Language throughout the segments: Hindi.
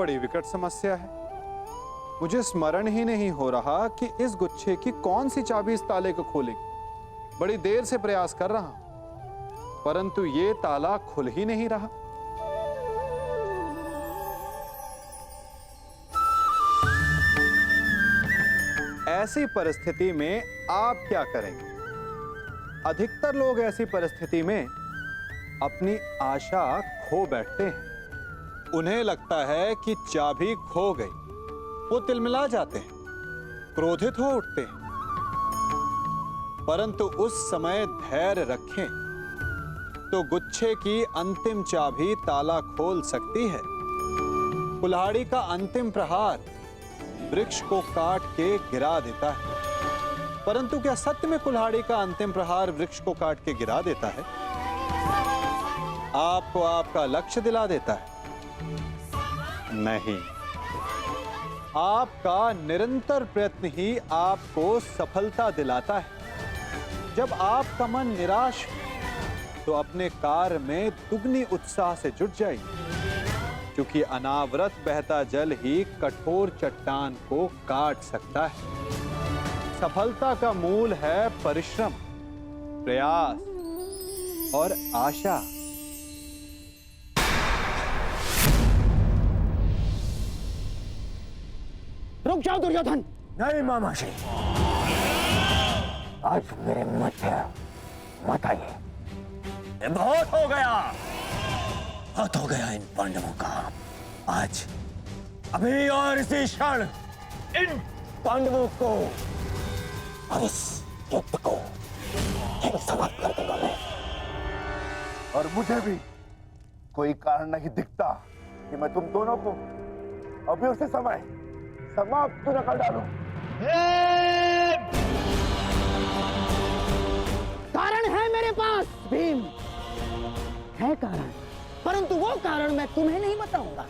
बड़ी विकट समस्या है। मुझे स्मरण ही नहीं हो रहा कि इस गुच्छे की कौन सी चाबी इस ताले को खोलेगी। बड़ी देर से प्रयास कर रहा हूं, परंतु ये ताला खुल ही नहीं रहा। ऐसी परिस्थिति में आप क्या करेंगे? अधिकतर लोग ऐसी परिस्थिति में अपनी आशा खो बैठते हैं। उन्हें लगता है कि चाबी खो गई। वो तिलमिला जाते हैं, क्रोधित हो उठते हैं। परंतु उस समय धैर्य रखें तो गुच्छे की अंतिम चाबी ताला खोल सकती है। कुल्हाड़ी का अंतिम प्रहार वृक्ष को काट के गिरा देता है, परंतु क्या सत्य में कुल्हाड़ी का अंतिम प्रहार वृक्ष को काट के गिरा देता है? आपको आपका लक्ष्य दिला देता है? नहीं, आपका निरंतर प्रयत्न ही आपको सफलता दिलाता है। जब आपका मन निराश हो तो अपने कार्य में दुगनी उत्साह से जुट जाइए, क्योंकि अनावरत बहता जल ही कठोर चट्टान को काट सकता है। सफलता का मूल है परिश्रम, प्रयास और आशा। रुक जाओ दुर्योधन। नहीं मामाश्री, आज मेरे मत आइए। बहुत हो गया, बहुत हो गया इन पांडवों का। आज अभी और इसी क्षण इन पांडवों को और इस युद्ध को समाप्त कर दूंगा मैं। और मुझे भी कोई कारण नहीं दिखता कि मैं तुम दोनों को अभी उसी समय समाप्त न कर डालूं। कारण है मेरे पास भीम, है कारण, परंतु वो कारण मैं तुम्हें नहीं बताऊंगा,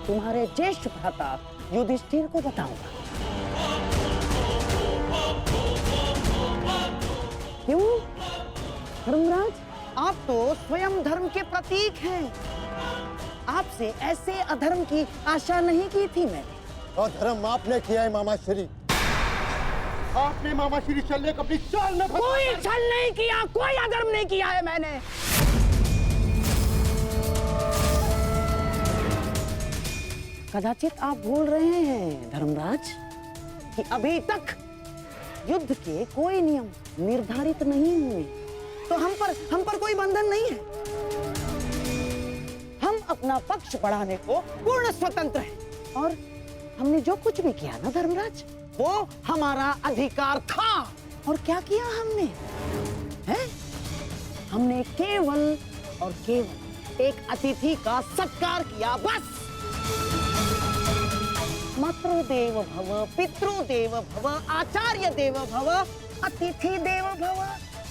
तुम्हारे ज्येष्ठ भ्राता युधिष्ठिर को बताऊंगा। क्यों धर्मराज, आप तो स्वयं धर्म के प्रतीक हैं। आपसे ऐसे अधर्म की आशा नहीं की थी मैंने। और धर्म आपने किया है मामाश्री। आपने मामाश्री शल्य को अपनी चाल में फंसा। कोई छल नहीं किया, कोई अधर्म नहीं किया है मैंने। कदाचित आप भूल रहे हैं धर्मराज कि अभी तक युद्ध के कोई नियम निर्धारित नहीं हुए, तो हम पर कोई बंधन नहीं है। हम अपना पक्ष बढ़ाने को पूर्ण स्वतंत्र हैं, और हमने जो कुछ भी किया ना धर्मराज, वो हमारा अधिकार था। और क्या किया हमने? हैं? हमने केवल और केवल एक अतिथि का सत्कार किया, बस। मातृदेव भव, पितृदेव भव, आचार्य देव भव, अतिथि देव भव।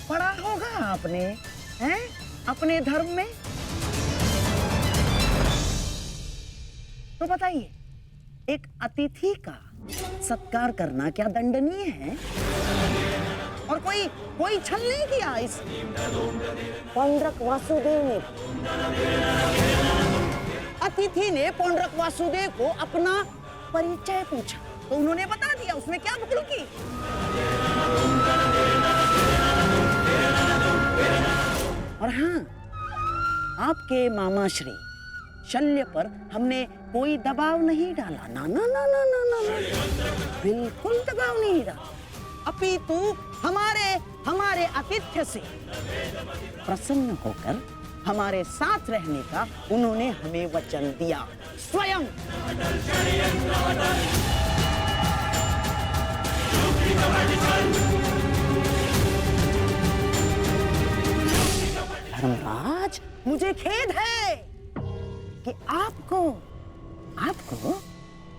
पढ़ा होगा आपने, हैं? अपने धर्म में। तो बताइए, एक अतिथि का सत्कार करना क्या दंडनीय है? और कोई छल नहीं किया इस पौंड्रक वासुदेव ने। अतिथि ने पौंड्रक वासुदेव को अपना परिचय पूछा तो उन्होंने बता दिया, उसमें क्या भूल की? और हाँ, आपके मामाश्री शल्य पर हमने कोई दबाव नहीं डाला। ना ना ना ना ना ना, बिल्कुल दबाव नहीं डाला। अपितु हमारे आतिथ्य से प्रसन्न होकर हमारे साथ रहने का उन्होंने हमें वचन दिया स्वयं। धर्मराज, मुझे खेद है कि आपको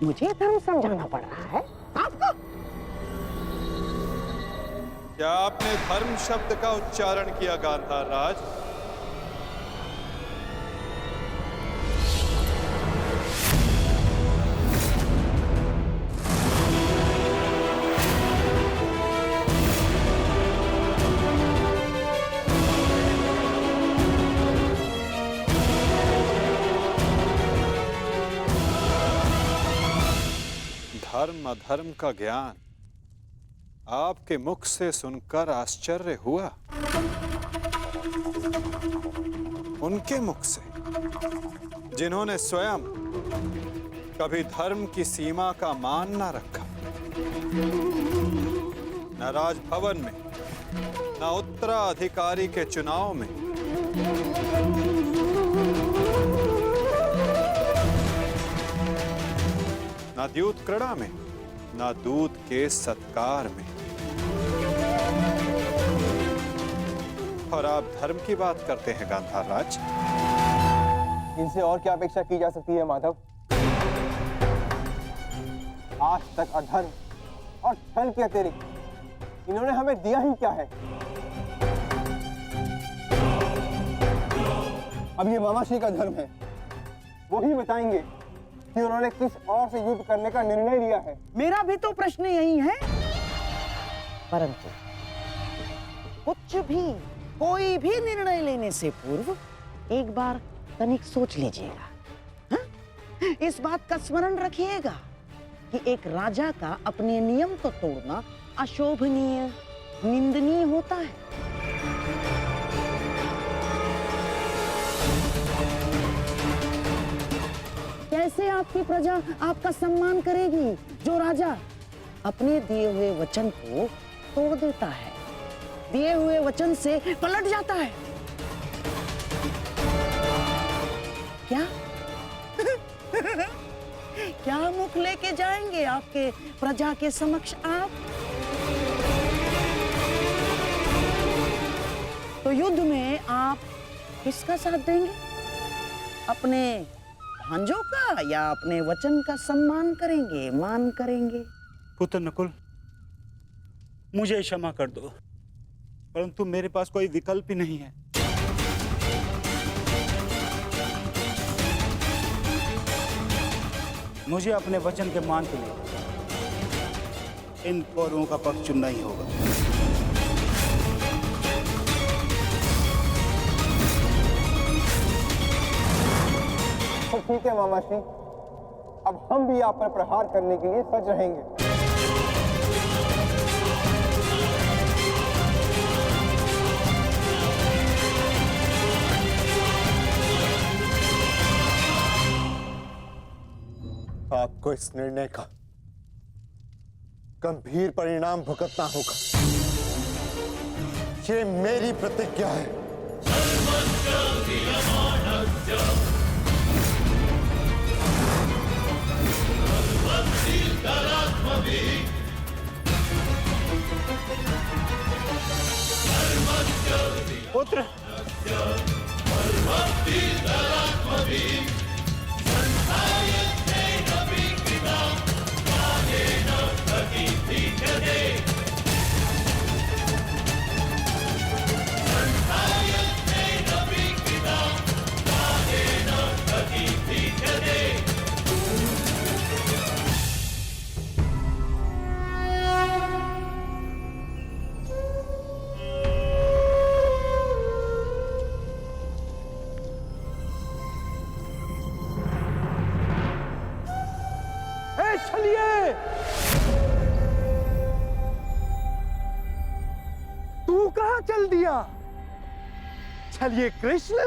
मुझे धर्म समझाना पड़ रहा है। आपको क्या आपने धर्म शब्द का उच्चारण किया गांधार राज? धर्म अधर्म का ज्ञान आपके मुख से सुनकर आश्चर्य हुआ। उनके मुख से, जिन्होंने स्वयं कभी धर्म की सीमा का मान न रखा, न राजभवन में, न उत्तराधिकारी के चुनाव में, न द्यूत क्रीड़ा में, न दूत के सत्कार में। और आप धर्म की बात करते हैं गांधार राज। इनसे और क्या अपेक्षा की जा सकती है माधव? आज तक अधर्म और छल के अतिरिक्त इन्होंने हमें दिया ही क्या है? अब ये मामाश्री का धर्म है, वो ही बताएंगे कि उन्होंने किस और से युद्ध करने का निर्णय लिया है। मेरा भी तो प्रश्न यही है। परंतु कुछ भी, कोई भी निर्णय लेने से पूर्व एक बार तनिक सोच लीजिएगा। हाँ? इस बात का स्मरण रखिएगा कि एक राजा का अपने नियम को तोड़ना अशोभनीय, निंदनीय होता है। कैसे आपकी प्रजा आपका सम्मान करेगी जो राजा अपने दिए हुए वचन को तोड़ देता है, दिए हुए वचन से पलट जाता है? क्या क्या मुख लेके जाएंगे आपके प्रजा के समक्ष आप? तो युद्ध में आप किसका साथ देंगे? अपने भांजों का या अपने वचन का सम्मान करेंगे, मान करेंगे? पुत्र नकुल, मुझे क्षमा कर दो, परंतु मेरे पास कोई विकल्प ही नहीं है। मुझे अपने वचन के मान के लिए इन कौरवों का पक्ष चुनना ही होगा। तो ठीक है मामाश्री, अब हम भी आप पर प्रहार करने के लिए सज रहेंगे। आपको इस निर्णय का गंभीर परिणाम भुगतना होगा। ये मेरी प्रतिज्ञा है। पुत्र, तू कहां चल दिया? चलिए कृष्ण।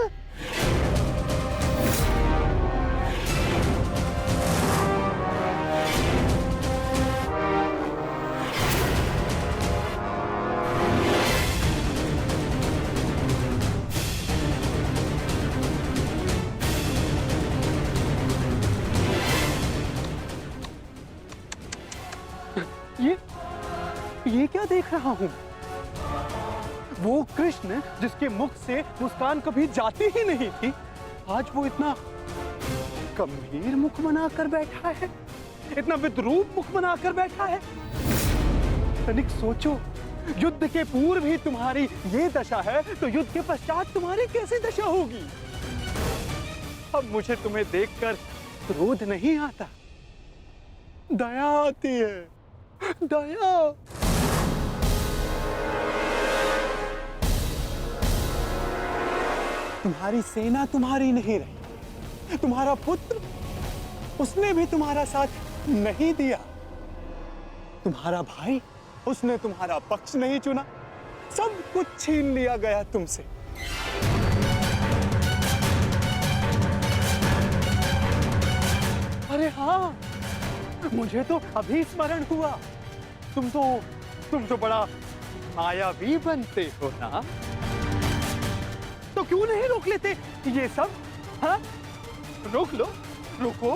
ये क्या देख रहा हूं? वो कृष्ण जिसके मुख से मुस्कान कभी जाती ही नहीं थी, आज वो इतना गंभीर मुख बनाकर बैठा है, इतना विद्रूप मुख बनाकर बैठा है। तनिक सोचो, युद्ध के पूर्व ही तुम्हारी ये दशा है, तो युद्ध के पश्चात तुम्हारी कैसी दशा होगी? अब मुझे तुम्हें देखकर क्रोध नहीं आता, दया आती है, दया। तुम्हारी सेना तुम्हारी नहीं रही, तुम्हारा पुत्र, उसने भी तुम्हारा साथ नहीं दिया। तुम्हारा भाई, उसने तुम्हारा पक्ष नहीं चुना, सब कुछ छीन लिया गया तुमसे। अरे हाँ, मुझे तो अभी स्मरण हुआ, तुम तो बड़ा मायावी बनते हो ना, तो क्यों नहीं रोक लेते ये सब? हाँ, रोक लो, रुको।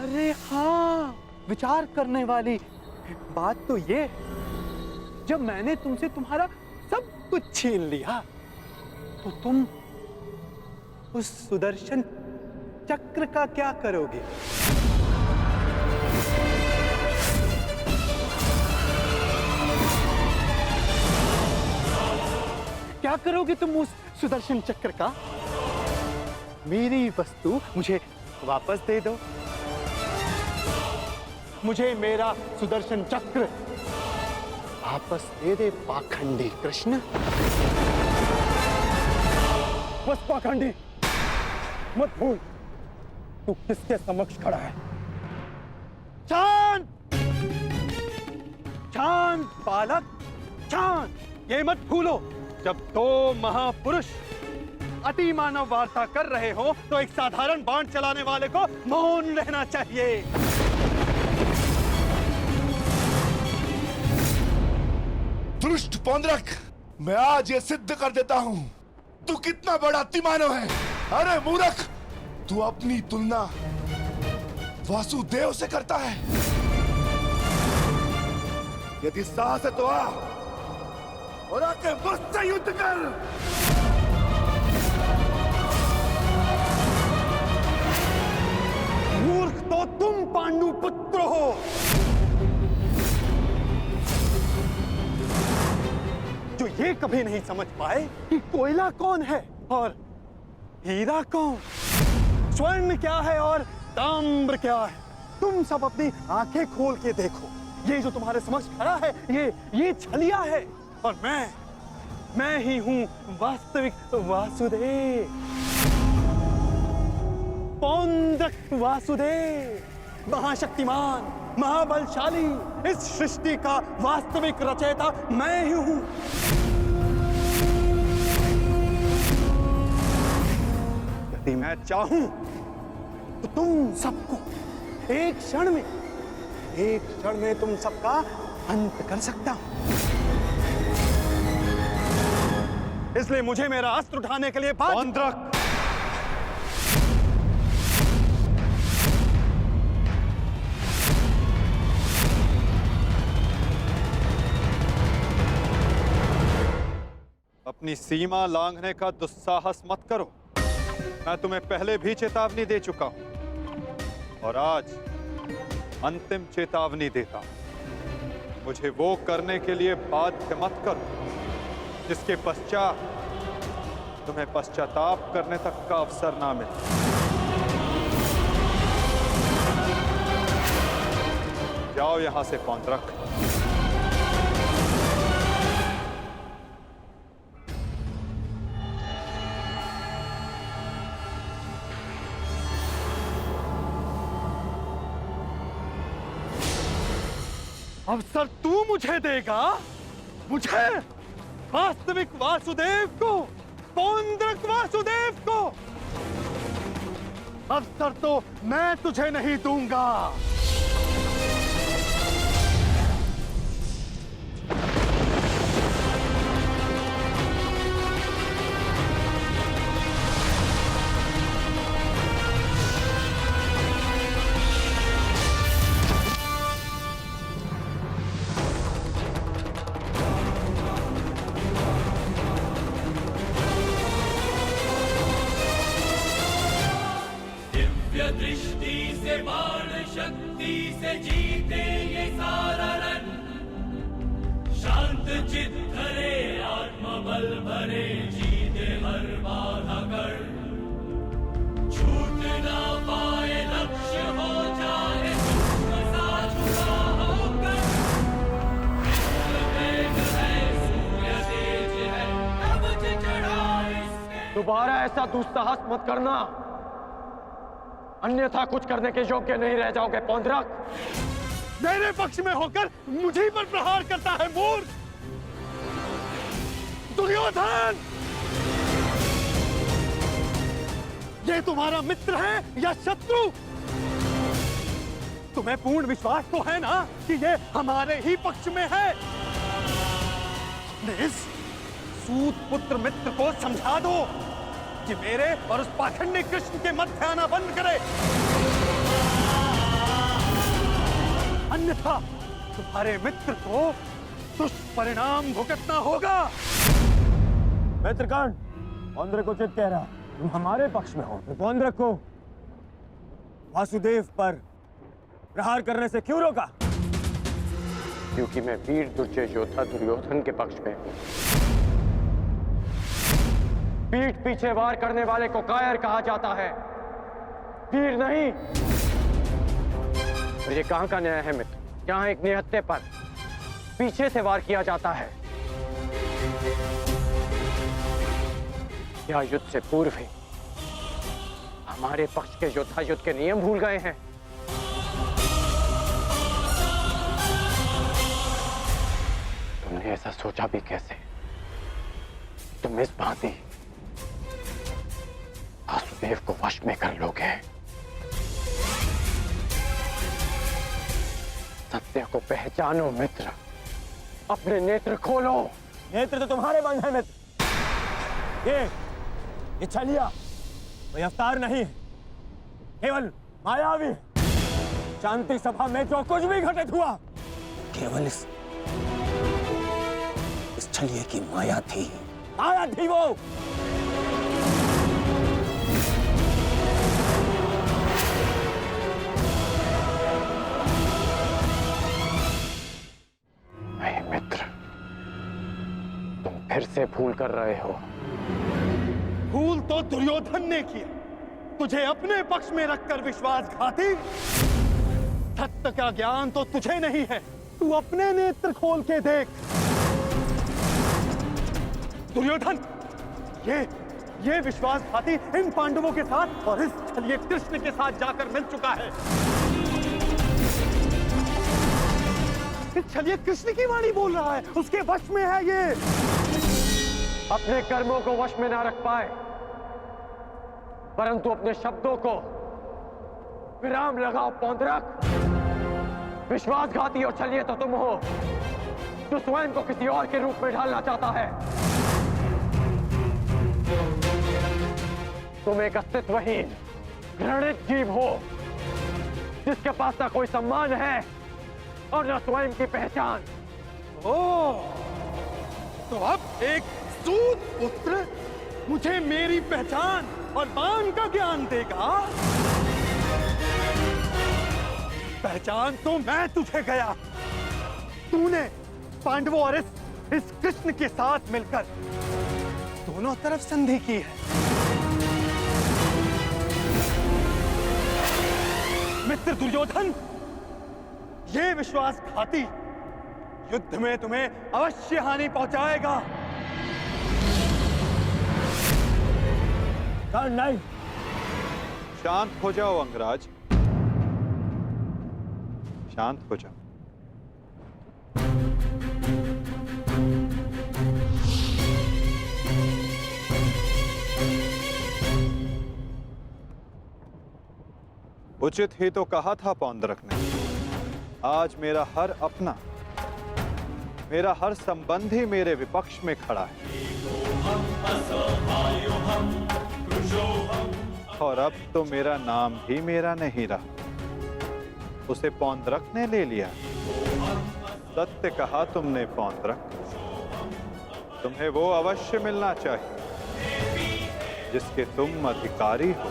अरे हाँ, विचार करने वाली बात तो ये, जब मैंने तुमसे तुम्हारा सब कुछ छीन लिया, तो तुम उस सुदर्शन चक्र का क्या करोगे? क्या करोगे तुम उस सुदर्शन चक्र का? मेरी वस्तु मुझे वापस दे दो, मुझे मेरा सुदर्शन चक्र वापस दे दे पाखंडी कृष्ण। बस पाखंडी, मत भूल तू किसके समक्ष खड़ा है। शांत, शांत बालक, शांत। ये मत भूलो, जब दो महापुरुष अति मानव वार्ता कर रहे हो तो एक साधारण बाण चलाने वाले को मौन रहना चाहिए। दुष्ट पौंद्रक, मैं आज ये सिद्ध कर देता हूं तू कितना बड़ा अतिमानव है। अरे मूर्ख, तू अपनी तुलना वासुदेव से करता है। यदि साहस है तो आ और आके मुझसे युद्ध कर। मूर्ख तो तुम पांडु पुत्र हो। जो ये कभी नहीं समझ पाए कि कोयला कौन है और हीरा कौन, स्वर्ण क्या है और ताम्र क्या है। तुम सब अपनी आंखें खोल के देखो, ये जो तुम्हारे समक्ष खड़ा है ये छलिया है, और मैं ही हूं वास्तविक वासुदेव, पौंड्रक वासुदेव, महाशक्तिमान, महाबलशाली। इस सृष्टि का वास्तविक रचयिता मैं ही हूं। यदि मैं चाहूं तो तुम सबको एक क्षण में तुम सबका अंत कर सकता हूं। इसलिए मुझे मेरा अस्त्र उठाने के लिए पौंड्रक, अपनी सीमा लांघने का दुस्साहस मत करो। मैं तुम्हें पहले भी चेतावनी दे चुका हूं और आज अंतिम चेतावनी देता हूं। मुझे वो करने के लिए बाध्य मत करो जिसके पश्चात तुम्हें पश्चाताप करने तक का अवसर ना मिले। जाओ यहां से पौंड्रक। अवसर तू मुझे देगा, मुझे, वास्तविक वासुदेव को, पौंड्रक वासुदेव को। अवसर तो मैं तुझे नहीं दूंगा। दृष्टि से बाण शक्ति से जीते ये सारा रण, शांत चित धरे आत्मबल भरे जीते हर बाधा कर, छूट ना पाए लक्ष्य हो जाए सा झुका होकर, वेग है सूर्य तेज है कवच चढ़ा इसके। दोबारा ऐसा दुस्साहस मत करना, अन्यथा कुछ करने के योग्य नहीं रह जाओगे पौंड्रक। मेरे पक्ष में होकर मुझे पर प्रहार करता है मूर्ख दुर्योधन। ये तुम्हारा मित्र है या शत्रु? तुम्हें पूर्ण विश्वास तो है ना कि ये हमारे ही पक्ष में है? अपने इस सूत पुत्र मित्र को समझा दो कि मेरे और उस पाखंडी कृष्ण के मध्य आना बंद करे, अन्यथा तुम्हारे मित्र को दुष्परिणाम भुगतना होगा। मित्रकर्ण, पौंड्रक उचित कह रहा, तुम हमारे पक्ष में हो तो पौंड्रक को वासुदेव पर प्रहार करने से क्यों रोका? क्योंकि मैं वीर दुर्जय योद्धा दुर्योधन के पक्ष में हूं। पीठ पीछे वार करने वाले को कायर कहा जाता है, वीर नहीं। और ये कहां का न्याय है मित्र, जहां एक निहत्थे पर पीछे से वार किया जाता है? क्या युद्ध से पूर्व ही हमारे पक्ष के योद्धा युद्ध के नियम भूल गए हैं? तुमने ऐसा सोचा भी कैसे? तुम इस भांति वासुदेव को वश में कर लोगे। सत्य को पहचानो मित्र, अपने नेत्र खोलो। नेत्र तो तुम्हारे बंद है मित्र। ये छलिया कोई अवतार नहीं है, केवल मायावी। शांति सभा में जो कुछ भी घटित हुआ केवल इस छलिए की माया थी। माया थी वो। नहीं मित्र, तुम फिर से भूल कर रहे हो। भूल तो दुर्योधन ने किया, तुझे अपने पक्ष में रखकर विश्वासघाती। सत्य का ज्ञान तो तुझे नहीं है, तू अपने नेत्र खोल के देख। दुर्योधन, ये विश्वासघाती इन पांडवों के साथ और इस छलिए कृष्ण के साथ जाकर मिल चुका है। इस छलिए कृष्ण की वाणी बोल रहा है, उसके वश में है ये। अपने कर्मों को वश में ना रख पाए, परंतु अपने शब्दों को विराम लगाओ पौंड्रक। विश्वासघाती और छलिए तो तुम हो, जो स्वयं को किसी और के रूप में ढालना चाहता है। तुम एक अस्तित्वहीन घृणित जीव हो, जिसके पास ना कोई सम्मान है और न स्वयं की पहचान। तो अब एक सूत पुत्र मुझे मेरी पहचान और मान का ज्ञान देगा? पहचान तो मैं तुझे गया। तूने पांडवों और इस कृष्ण के साथ मिलकर दोनों तरफ संधि की है। मित्र दुर्योधन, ये विश्वासघाती युद्ध में तुम्हें अवश्य हानि पहुंचाएगा। नहीं। शांत हो जाओ अंगराज, शांत हो जाओ। उचित ही तो कहा था पौंड्रक ने। आज मेरा हर अपना, मेरा हर संबंधी मेरे विपक्ष में खड़ा है, और अब तो मेरा नाम भी मेरा नहीं रहा, उसे पौंड्रक ने ले लिया। सत्य कहा तुमने पौंड्रक, तुम्हें वो अवश्य मिलना चाहिए जिसके तुम अधिकारी हो।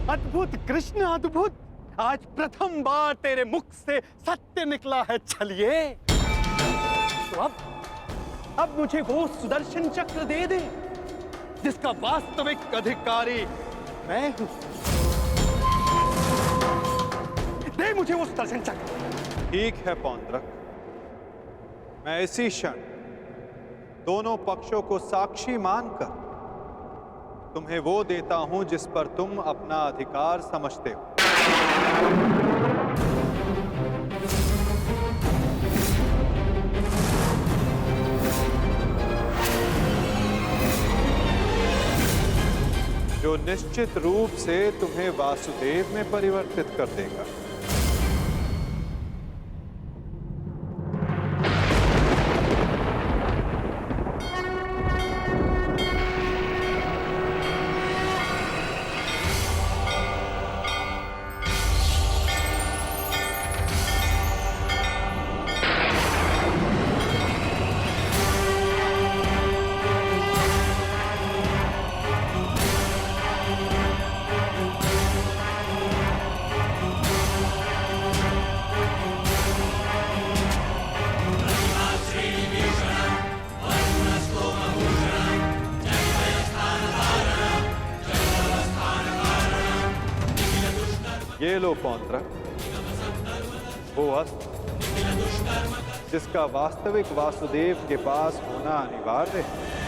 अद्भुत कृष्ण, अद्भुत। आज प्रथम बार तेरे मुख से सत्य निकला है छलिए। तो अब मुझे वो सुदर्शन चक्र दे दे जिसका वास्तविक अधिकारी मैं हूं। दे मुझे वो सुदर्शन चक्र। ठीक है पौंड्रक, मैं इसी क्षण दोनों पक्षों को साक्षी मानकर तुम्हें वो देता हूं जिस पर तुम अपना अधिकार समझते हो। जो निश्चित रूप से तुम्हें वासुदेव में परिवर्तित कर देगा। ये लो पौंत्र, वो अस्त्र जिसका वास्तविक वासुदेव के पास होना अनिवार्य है।